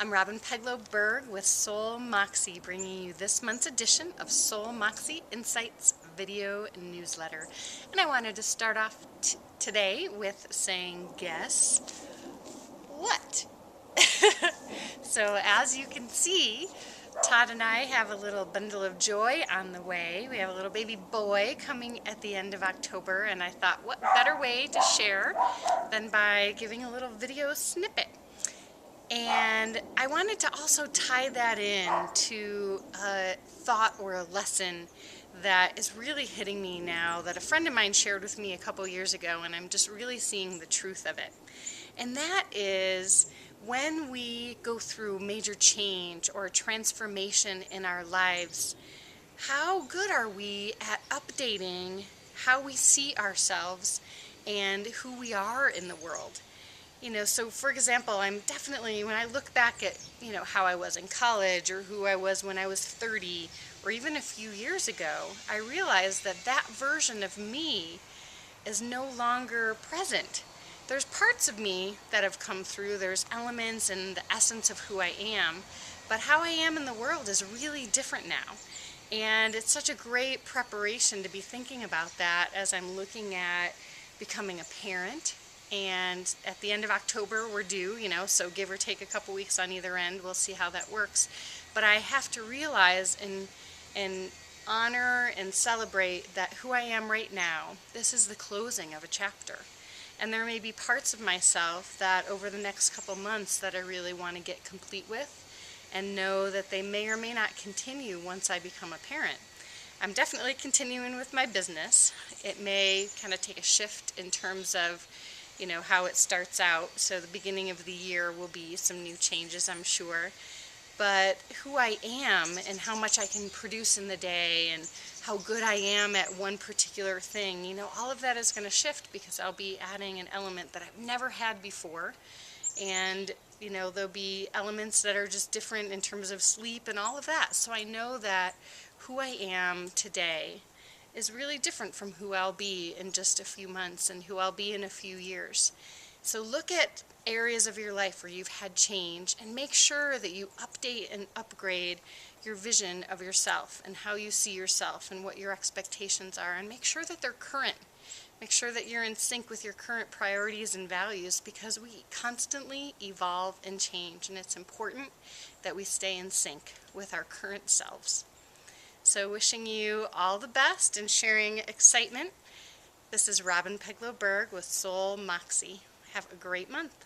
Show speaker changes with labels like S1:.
S1: I'm Robin Berg with Soul Moxie, bringing you this month's edition of Soul Moxie Insights video newsletter. And I wanted to start off today with saying, guess what? So as you can see, Todd and I have a little bundle of joy on the way. We have a little baby boy coming at the end of October, and I thought, what better way to share than by giving a little video snippet. And I wanted to also tie that in to a thought or a lesson that is really hitting me now that a friend of mine shared with me a couple years ago, and I'm just really seeing the truth of it. And that is when we go through major change or transformation in our lives, how good are we at updating how we see ourselves and who we are in the world? So for example, I'm definitely, when I look back at, how I was in college or who I was when I was 30 or even a few years ago, I realized that that version of me is no longer present. There's parts of me that have come through, there's elements and the essence of who I am, but how I am in the world is really different now. And it's such a great preparation to be thinking about that as I'm looking at becoming a parent. And at the end of October we're due, so give or take a couple weeks on either end. We'll see how that works. But I have to realize and honor and celebrate that who I am right now, this is the closing of a chapter. And there may be parts of myself that over the next couple months that I really want to get complete with and know that they may or may not continue once I become a parent. I'm definitely continuing with my business. It may kind of take a shift in terms of how it starts out. So the beginning of the year will be some new changes, I'm sure. But who I am and how much I can produce in the day and how good I am at one particular thing, all of that is going to shift because I'll be adding an element that I've never had before. And, there'll be elements that are just different in terms of sleep and all of that. So I know that who I am today is really different from who I'll be in just a few months and who I'll be in a few years. So look at areas of your life where you've had change and make sure that you update and upgrade your vision of yourself and how you see yourself and what your expectations are, and make sure that they're current. Make sure that you're in sync with your current priorities and values, because we constantly evolve and change, and it's important that we stay in sync with our current selves. So wishing you all the best and sharing excitement. This is Robin Berg with Soul Moxie. Have a great month.